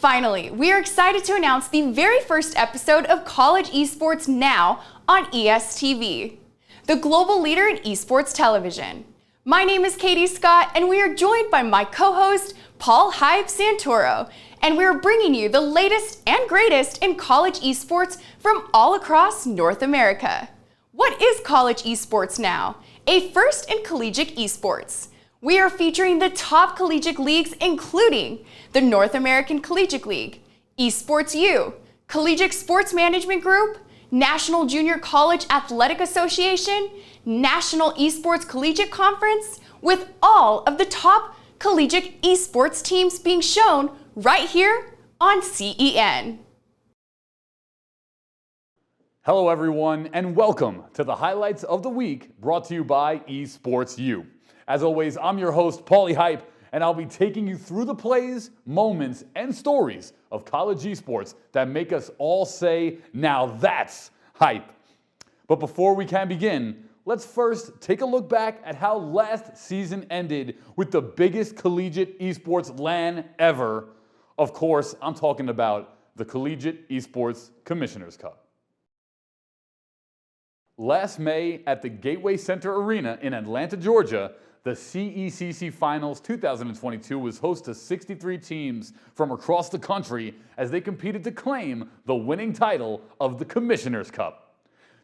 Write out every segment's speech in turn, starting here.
Finally, we are excited to announce the very first episode of College Esports Now on ESTV, the global leader in esports television. My name is Katie Scott, and we are joined by my co-host, Paul Hype Santoro, and we are bringing you the latest and greatest in college esports from all across North America. What is College Esports Now? A first in collegiate esports. We are featuring the top collegiate leagues, including the North American Collegiate League, Esports U, Collegiate Sports Management Group, National Junior College Athletic Association, National Esports Collegiate Conference, with all of the top collegiate esports teams being shown right here on CEN. Hello everyone, and welcome to the highlights of the week brought to you by Esports U. As always, I'm your host, Paulie Hype, and I'll be taking you through the plays, moments, and stories of college esports that make us all say, now that's hype. But before we can begin, let's first take a look back at how last season ended with the biggest collegiate esports LAN ever. Of course, I'm talking about the Collegiate Esports Commissioners Cup. Last May at the Gateway Center Arena in Atlanta, Georgia, the CECC Finals 2022 was host to 63 teams from across the country as they competed to claim the winning title of the Commissioners Cup.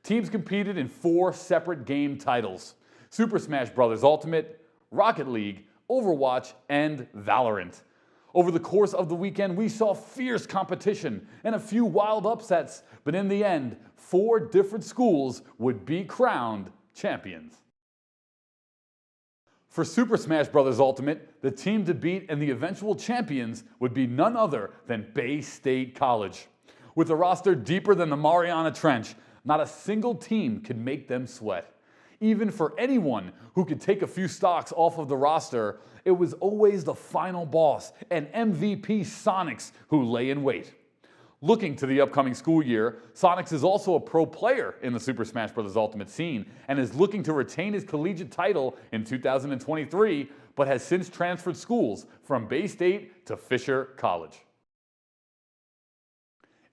Teams competed in 4 separate game titles: Super Smash Bros. Ultimate, Rocket League, Overwatch, and Valorant. Over the course of the weekend, we saw fierce competition and a few wild upsets, but in the end, 4 different schools would be crowned champions. For Super Smash Bros. Ultimate, the team to beat and the eventual champions would be none other than Bay State College. With a roster deeper than the Mariana Trench, not a single team could make them sweat. Even for anyone who could take a few stocks off of the roster, it was always the final boss and MVP Sonics who lay in wait. Looking to the upcoming school year, Sonics is also a pro player in the Super Smash Bros. Ultimate scene and is looking to retain his collegiate title in 2023, but has since transferred schools from Bay State to Fisher College.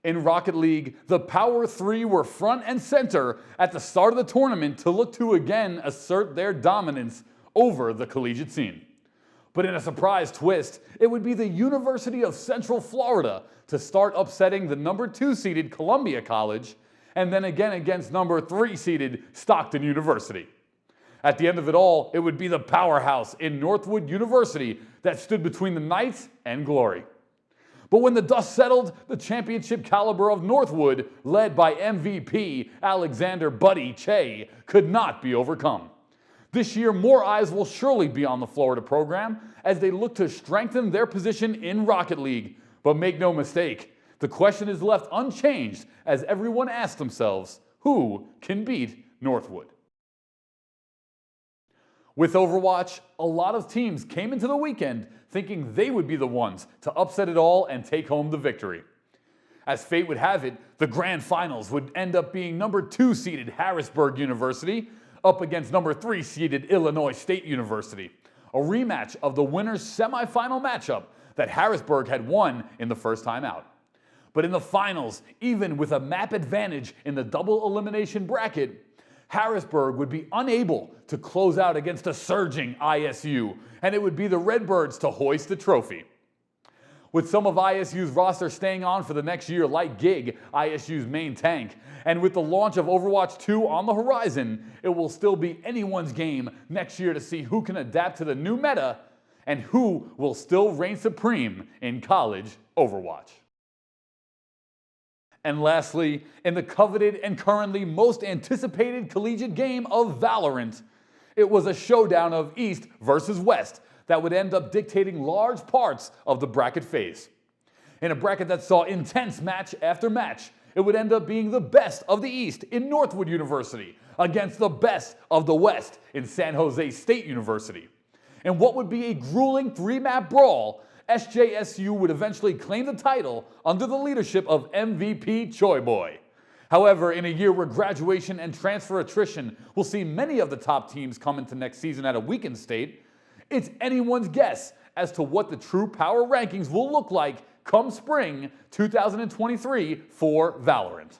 In Rocket League, the Power 3 were front and center at the start of the tournament to look to again assert their dominance over the collegiate scene. But in a surprise twist, it would be the University of Central Florida to start upsetting the number 2 seeded Columbia College, and then again against number 3 seeded Stockton University. At the end of it all, it would be the powerhouse in Northwood University that stood between the Knights and glory. But when the dust settled, the championship caliber of Northwood, led by MVP Alexander Buddy Che, could not be overcome. This year, more eyes will surely be on the Florida program as they look to strengthen their position in Rocket League. But make no mistake, the question is left unchanged as everyone asks themselves, who can beat Northwood? With Overwatch, a lot of teams came into the weekend thinking they would be the ones to upset it all and take home the victory. As fate would have it, the grand finals would end up being number 2 seeded Harrisburg University up against number 3 seeded Illinois State University, a rematch of the winners' semifinal matchup that Harrisburg had won in the first time out. But in the finals, even with a map advantage in the double elimination bracket, Harrisburg would be unable to close out against a surging ISU, and it would be the Redbirds to hoist the trophy. With some of ISU's roster staying on for the next year, like Gig, ISU's main tank, and with the launch of Overwatch 2 on the horizon, it will still be anyone's game next year to see who can adapt to the new meta and who will still reign supreme in college Overwatch. And lastly, in the coveted and currently most anticipated collegiate game of Valorant, it was a showdown of East versus West that would end up dictating large parts of the bracket phase. In a bracket that saw intense match after match, it would end up being the best of the East in Northwood University against the best of the West in San Jose State University. In what would be a grueling 3-map brawl, SJSU would eventually claim the title under the leadership of MVP Choi Boy. However, in a year where graduation and transfer attrition will see many of the top teams come into next season at a weakened state, it's anyone's guess as to what the true power rankings will look like come spring 2023 for Valorant.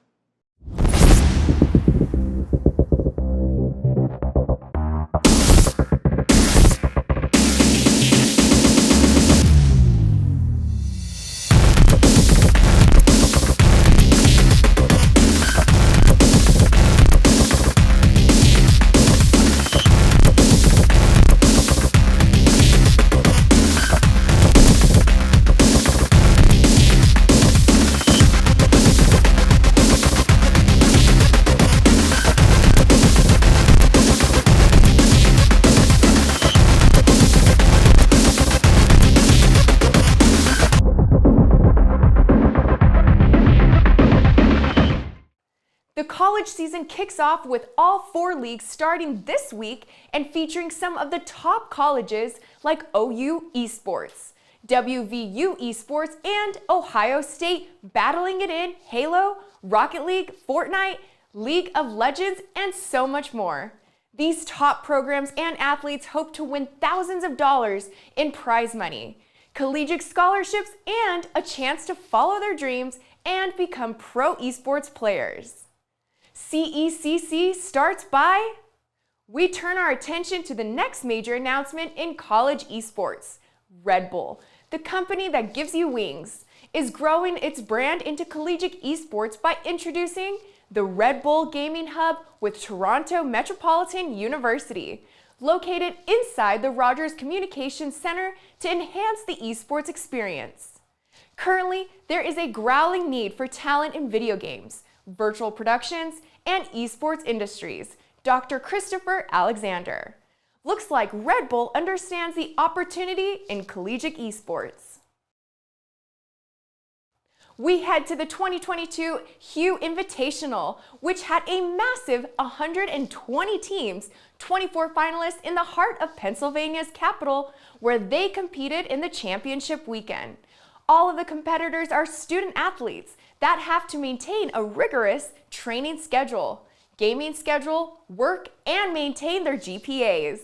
The college season kicks off with all 4 leagues starting this week and featuring some of the top colleges like OU Esports, WVU Esports, and Ohio State battling it in Halo, Rocket League, Fortnite, League of Legends, and so much more. These top programs and athletes hope to win thousands of dollars in prize money, collegiate scholarships, and a chance to follow their dreams and become pro esports players. CECC starts by... We turn our attention to the next major announcement in college esports. Red Bull, the company that gives you wings, is growing its brand into collegiate esports by introducing the Red Bull Gaming Hub with Toronto Metropolitan University, located inside the Rogers Communications Center to enhance the esports experience. Currently, there is a growling need for talent in video games, virtual productions, and esports industries. Dr. Christopher Alexander. Looks like Red Bull understands the opportunity in collegiate esports. We head to the 2022 Hugh Invitational, which had a massive 120 teams, 24 finalists in the heart of Pennsylvania's capital, where they competed in the championship weekend. All of the competitors are student athletes that have to maintain a rigorous training schedule, gaming schedule, work, and maintain their GPAs.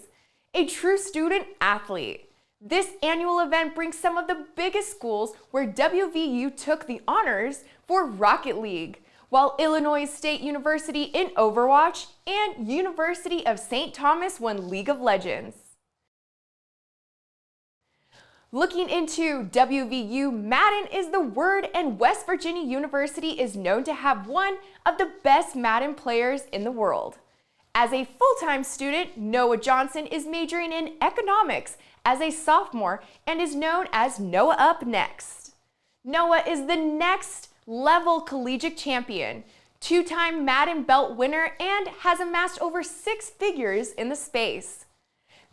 A true student athlete. This annual event brings some of the biggest schools where WVU took the honors for Rocket League, while Illinois State University in Overwatch and University of St. Thomas won League of Legends. Looking into WVU, Madden is the word, and West Virginia University is known to have one of the best Madden players in the world. As a full-time student, Noah Johnson is majoring in economics as a sophomore and is known as Noah Up Next. Noah is the next level collegiate champion, 2-time Madden belt winner, and has amassed over 6 figures in the space.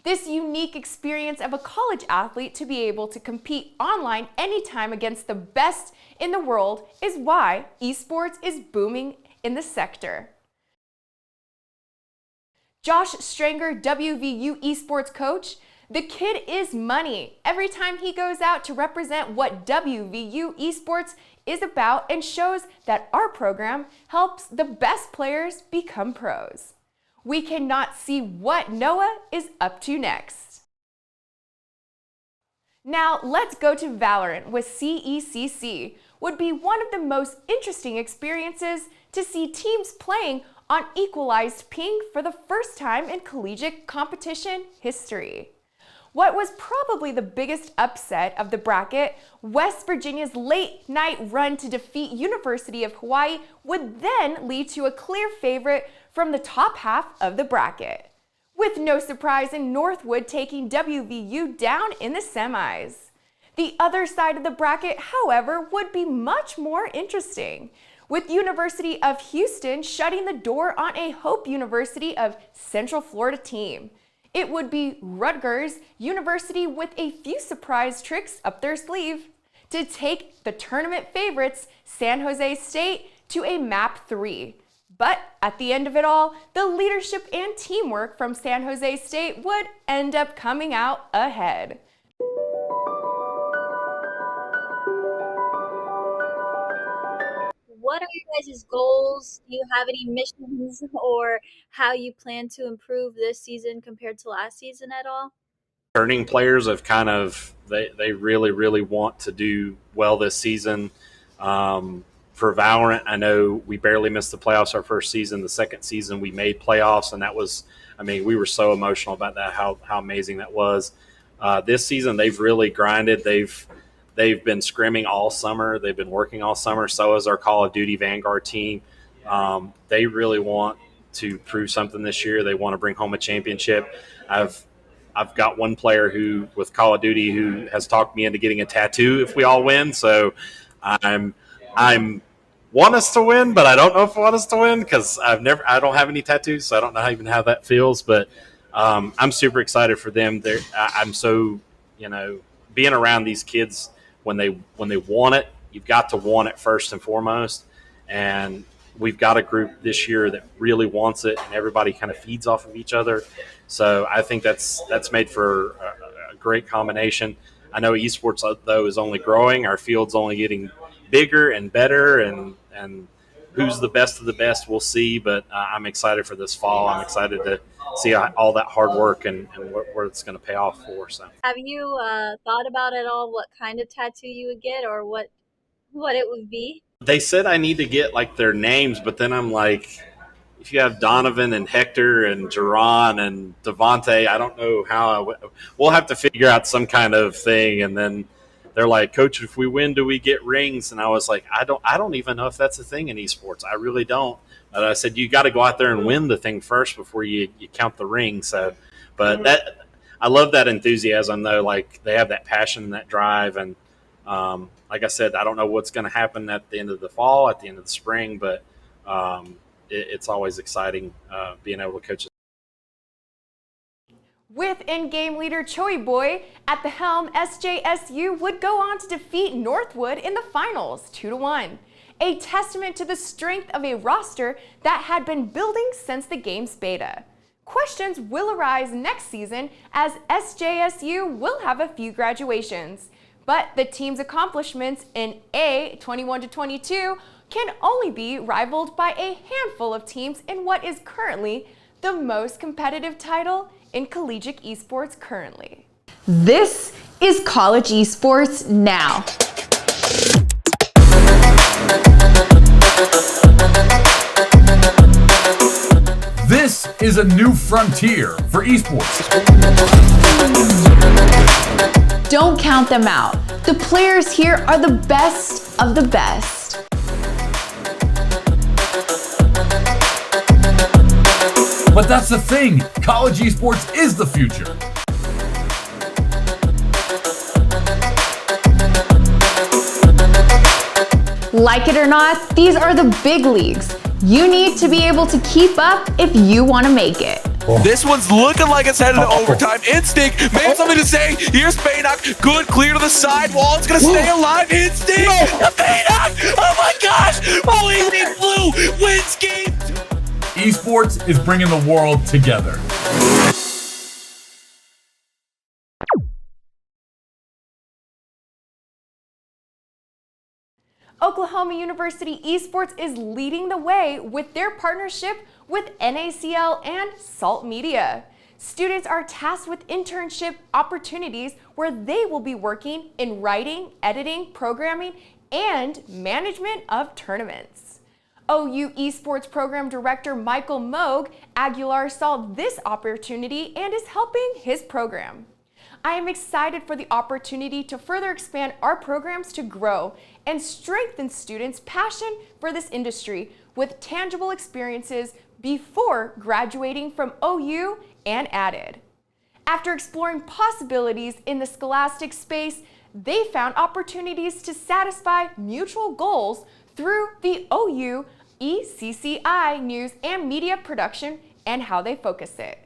This unique experience of a college athlete to be able to compete online anytime against the best in the world is why esports is booming in the sector. Josh Stranger, WVU esports coach, the kid is money every time he goes out to represent what WVU esports is about and shows that our program helps the best players become pros. We cannot see what Noah is up to next. Now let's go to Valorant with CECC. Would be one of the most interesting experiences to see teams playing on equalized ping for the first time in collegiate competition history. What was probably the biggest upset of the bracket, West Virginia's late night run to defeat University of Hawaii, would then lead to a clear favorite from the top half of the bracket, with no surprise in Northwood taking WVU down in the semis. The other side of the bracket, however, would be much more interesting, with University of Houston shutting the door on a Hope University of Central Florida team. It would be Rutgers University with a few surprise tricks up their sleeve to take the tournament favorites, San Jose State, to a map 3. But at the end of it all, the leadership and teamwork from San Jose State would end up coming out ahead. What are your guys' goals? Do you have any missions or how you plan to improve this season compared to last season at all? Returning players have kind of they really, really want to do well this season. For Valorant, I know we barely missed the playoffs our first season. The second season we made playoffs, and that was, I mean, we were so emotional about that, how amazing that was. This season they've really grinded. They've been scrimming all summer. They've been working all summer. So is our Call of Duty Vanguard team. They really want to prove something this year. They want to bring home a championship. I've got one player who, with Call of Duty, who has talked me into getting a tattoo if we all win. So I'm want us to win, but I don't know if I want us to win because I don't have any tattoos, so I don't know even how that feels. But I'm super excited for them. I'm so, being around these kids when they want it, you've got to want it first and foremost. And we've got a group this year that really wants it, and everybody kind of feeds off of each other. So I think that's made for a great combination. I know esports, though, is only growing. Our field's only getting bigger and better, and who's the best of the best, we'll see. But I'm excited for this fall. I'm excited to see all that hard work and where it's going to pay off for. So, Have you thought about at all what kind of tattoo you would get, or what it would be? they said I need to get like their names, but then I'm like, if you have Donovan and Hector and Jerron and Devontae, I don't know how we'll have to figure out some kind of thing. And then they're like, Coach, if we win, do we get rings? And I was like, I don't even know if that's a thing in esports. I really don't. But I said, you got to go out there and win the thing first before you count the ring. So, but I love that enthusiasm though. Like they have that passion and that drive. And like I said, I don't know what's going to happen at the end of the fall, at the end of the spring, but it's always exciting being able to coach. With in-game leader Choi Boy at the helm, SJSU would go on to defeat Northwood in the finals 2-1. A testament to the strength of a roster that had been building since the game's beta. Questions will arise next season as SJSU will have a few graduations. But the team's accomplishments in A 21-22 can only be rivaled by a handful of teams in what is currently the most competitive title in collegiate esports currently. This is college esports now. This is a new frontier for esports. Don't count them out. The players here are the best of the best. But that's the thing, college esports is the future. Like it or not, these are the big leagues. You need to be able to keep up if you want to make it. This one's looking like it's headed to overtime. Instinct may have something to say. Here's Baynock. Good, clear to the side. Wall's going to stay alive. Instinct. Baynock. Oh my gosh. Bleeding Blue wins game. Esports is bringing the world together. Oklahoma University Esports is leading the way with their partnership with NACL and Salt Media. Students are tasked with internship opportunities where they will be working in writing, editing, programming, and management of tournaments. OU Esports Program Director Michael Moog Aguilar saw this opportunity and is helping his program. I am excited for the opportunity to further expand our programs to grow and strengthen students' passion for this industry with tangible experiences before graduating from OU and added. After exploring possibilities in the scholastic space, they found opportunities to satisfy mutual goals through the OU ECCI news and media production and how they focus it.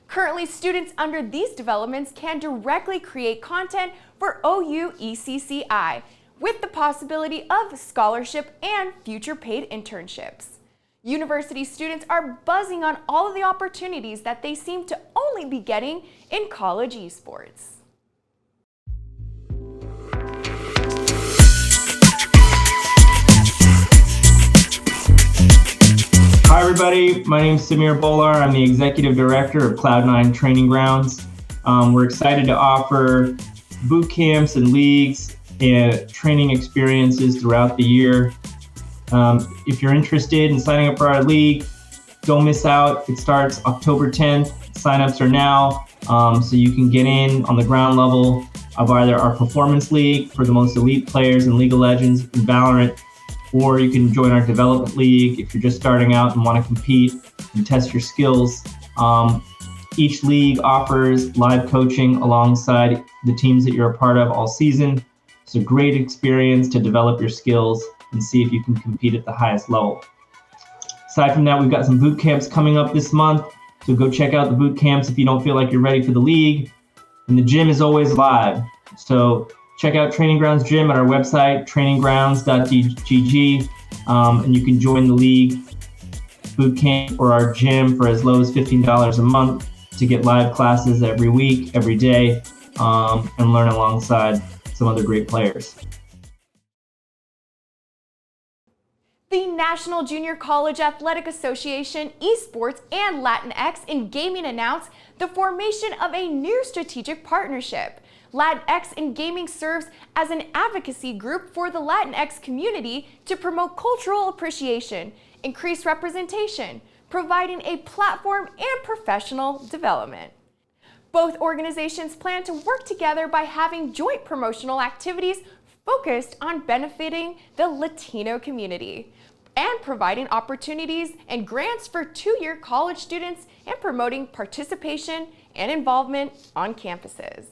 Currently, students under these developments can directly create content for OU ECCI with the possibility of scholarship and future paid internships. University students are buzzing on all of the opportunities that they seem to only be getting in college esports. Hi everybody, my name is Samir Bolar. I'm the Executive Director of Cloud9 Training Grounds. We're excited to offer boot camps and leagues and training experiences throughout the year. If you're interested in signing up for our league, don't miss out. It starts October 10th. Signups are now, so you can get in on the ground level of either our performance league for the most elite players and League of Legends in Valorant, or you can join our development league if you're just starting out and want to compete and test your skills. Each league offers live coaching alongside the teams that you're a part of all season. It's a great experience to develop your skills and see if you can compete at the highest level. Aside from that, we've got some boot camps coming up this month, so go check out the boot camps if you don't feel like you're ready for the league. And the gym is always live, so check out Training Grounds Gym at our website, traininggrounds.gg, and you can join the league boot camp or our gym for as low as $15 a month to get live classes every week, every day, and learn alongside some other great players. The National Junior College Athletic Association, Esports, and Latinx in Gaming announced the formation of a new strategic partnership. Latinx in Gaming serves as an advocacy group for the Latinx community to promote cultural appreciation, increase representation, providing a platform and professional development. Both organizations plan to work together by having joint promotional activities focused on benefiting the Latino community and providing opportunities and grants for two-year college students and promoting participation and involvement on campuses.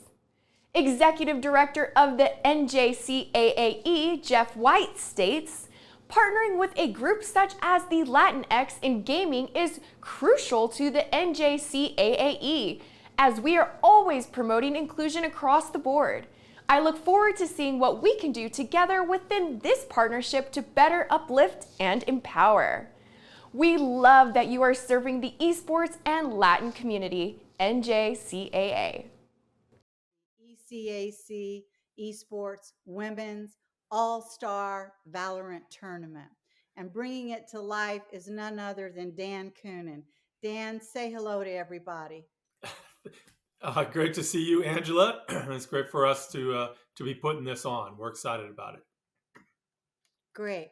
Executive Director of the NJCAAE, Jeff White, states, partnering with a group such as the Latinx in Gaming is crucial to the NJCAAE, as we are always promoting inclusion across the board. I look forward to seeing what we can do together within this partnership to better uplift and empower. We love that you are serving the esports and Latin community, NJCAA. ECAC Esports Women's All-Star Valorant Tournament. And bringing it to life is none other than Dan Coonan. Dan, say hello to everybody. Great to see you, Angela. It's great for us to be putting this on. We're excited about it. Great.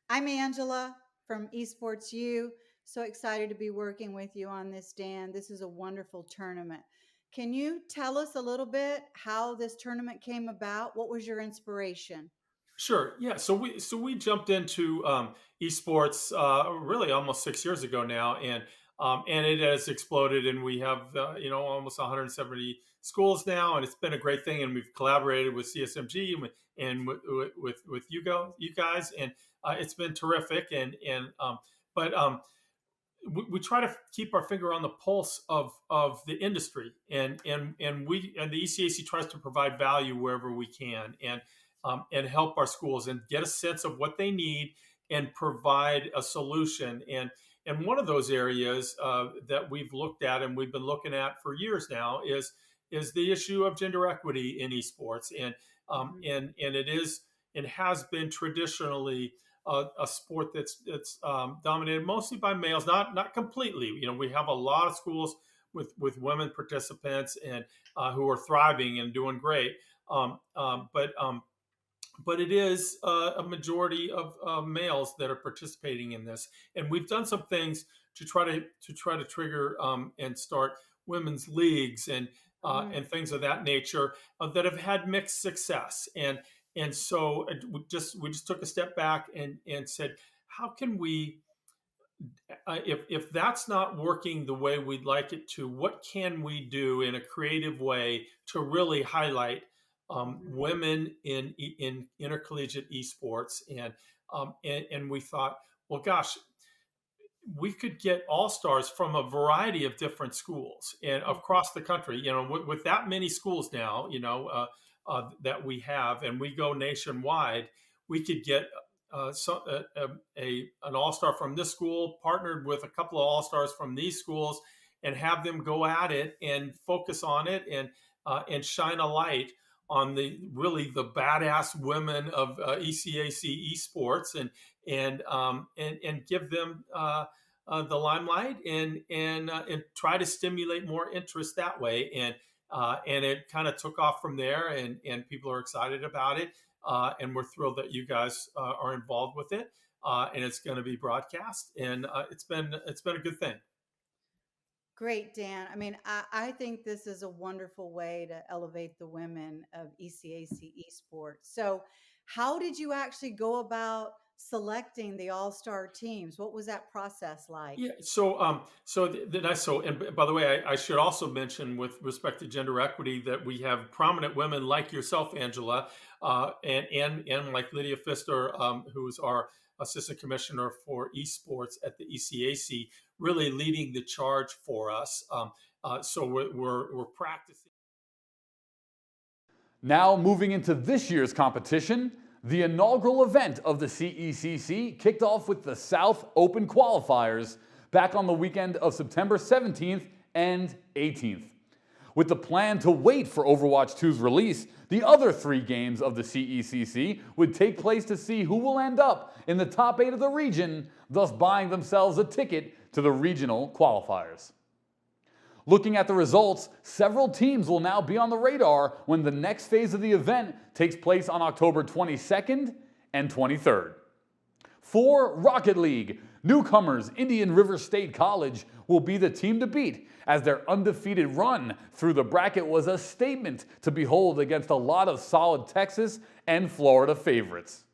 I'm Angela from Esports U. So excited to be working with you on this, Dan. This is a wonderful tournament. Can you tell us a little bit how this tournament came about? What was your inspiration? Sure. Yeah. So we jumped into esports really almost 6 years ago now, and it has exploded, and we have almost 170 schools now, and it's been a great thing. And we've collaborated with CSMG and with you guys, and it's been terrific. But we try to keep our finger on the pulse of the industry, and the ECAC tries to provide value wherever we can, and help our schools and get a sense of what they need and provide a solution. And one of those areas that we've looked at and we've been looking at for years now is the issue of gender equity in esports, and it has been traditionally a sport that's dominated mostly by males, not completely. We have a lot of schools with women participants and who are thriving and doing great, but it is a majority of males that are participating in this, and we've done some things to try to trigger and start women's leagues and things of that nature that have had mixed success. And so we just took a step back and said, how can we, if that's not working the way we'd like it to, what can we do in a creative way to really highlight women in intercollegiate esports? And we thought, well, gosh, we could get all-stars from a variety of different schools and across the country. With that many schools now, that we have, and we go nationwide, we could get an all-star from this school partnered with a couple of all-stars from these schools, and have them go at it and focus on it and shine a light on the badass women of ECAC esports and give them the limelight and try to stimulate more interest that way. And it kind of took off from there, and people are excited about it. And we're thrilled that you guys are involved with it. And it's going to be broadcast, and it's been a good thing. Great, Dan. I mean, I think this is a wonderful way to elevate the women of ECAC Esports. So how did you actually go about selecting the all-star teams? What was that process like? Yeah. So, and by the way, I should also mention, with respect to gender equity, that we have prominent women like yourself, Angela, and like Lydia Pfister, who is our assistant commissioner for esports at the ECAC, really leading the charge for us. So we're practicing. Now moving into this year's competition, the inaugural event of the CECC kicked off with the South Open qualifiers back on the weekend of September 17th and 18th. With the plan to wait for Overwatch 2's release, the other 3 games of the CECC would take place to see who will end up in the top 8 of the region, thus buying themselves a ticket to the regional qualifiers. Looking at the results, several teams will now be on the radar when the next phase of the event takes place on October 22nd and 23rd. For Rocket League, newcomers Indian River State College will be the team to beat, as their undefeated run through the bracket was a statement to behold against a lot of solid Texas and Florida favorites.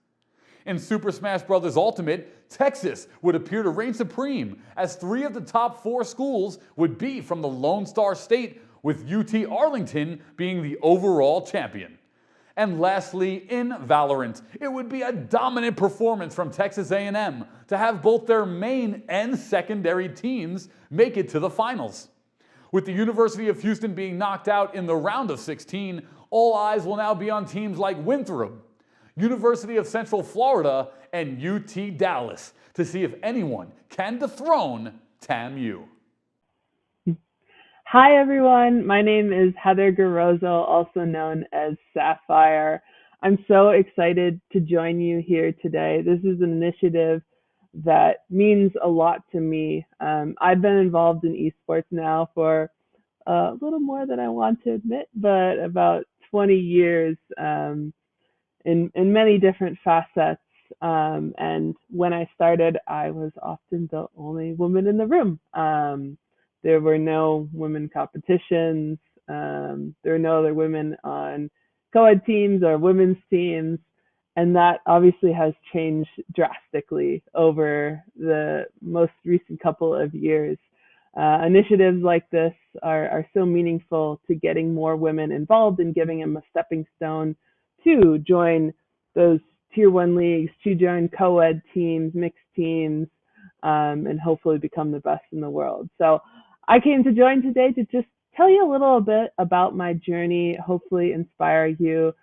In Super Smash Bros. Ultimate, Texas would appear to reign supreme, as 3 of the top 4 schools would be from the Lone Star State, with UT Arlington being the overall champion. And lastly, in Valorant, it would be a dominant performance from Texas A&M to have both their main and secondary teams make it to the finals. With the University of Houston being knocked out in the round of 16, all eyes will now be on teams like Winthrop, University of Central Florida, and UT Dallas to see if anyone can dethrone TAMU. Hi, everyone. My name is Heather Garozzo, also known as Sapphire. I'm so excited to join you here today. This is an initiative that means a lot to me. I've been involved in esports now for a little more than I want to admit, but about 20 years in many different facets. And when I started, I was often the only woman in the room. There were no women competitions. There were no other women on co-ed teams or women's teams. And that obviously has changed drastically over the most recent couple of years. Initiatives like this are so meaningful to getting more women involved and giving them a stepping stone to join those tier 1 leagues, to join co-ed teams, mixed teams, and hopefully become the best in the world. So I came to join today to just tell you a little bit about my journey, hopefully inspire you,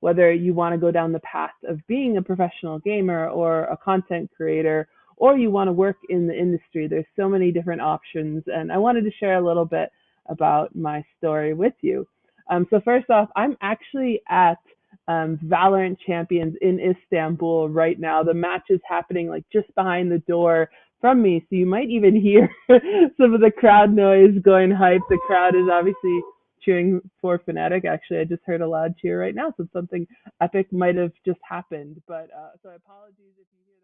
whether you want to go down the path of being a professional gamer or a content creator, or you want to work in the industry. There's so many different options, and I wanted to share a little bit about my story with you. So first off, I'm actually at Valorant Champions in Istanbul right now. The match is happening like just behind the door from me, so you might even hear some of the crowd noise going hype. The crowd is obviously cheering for Fnatic. Actually, I just heard a loud cheer right now, so something epic might have just happened. But so apologies if you hear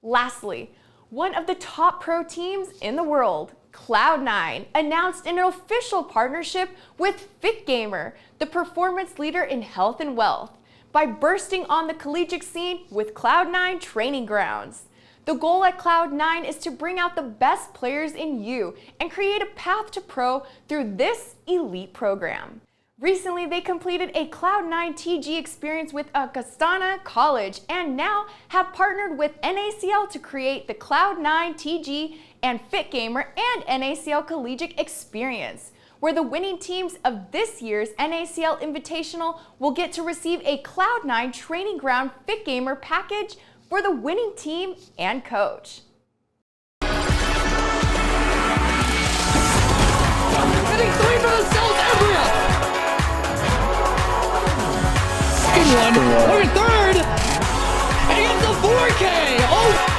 that. Lastly, one of the top pro teams in the world, Cloud9, announced an official partnership with FitGamer, the performance leader in health and wealth, by bursting on the collegiate scene with Cloud9 Training Grounds. The goal at Cloud9 is to bring out the best players in you and create a path to pro through this elite program. Recently, they completed a Cloud9 TG experience with Augustana College and now have partnered with NACL to create the Cloud9 TG and FitGamer and NACL Collegiate Experience, where the winning teams of this year's NACL Invitational will get to receive a Cloud9 Training Ground FitGamer package for the winning team and coach. Hitting 3 for the Cells Embryo! Second one, or third, and he gets the 4K! Oh!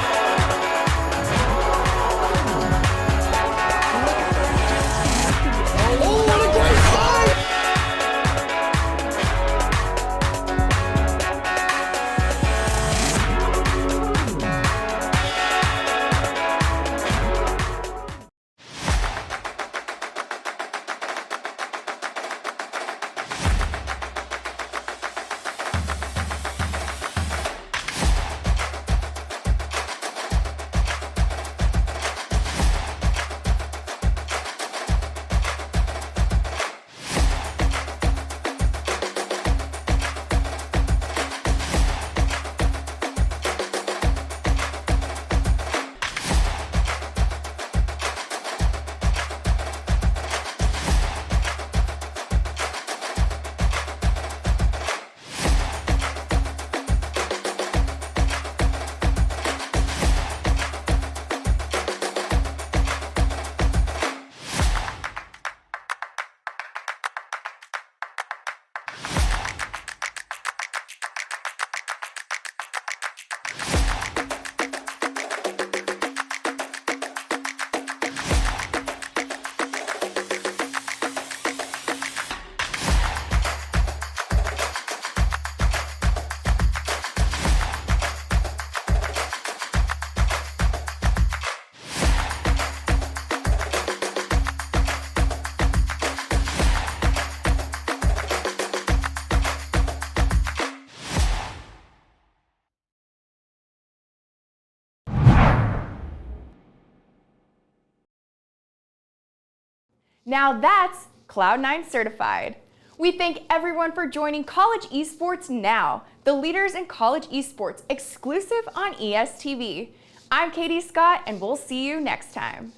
Now that's Cloud9 certified. We thank everyone for joining College Esports Now, the leaders in college esports exclusive on ESTV. I'm Katie Scott, and we'll see you next time.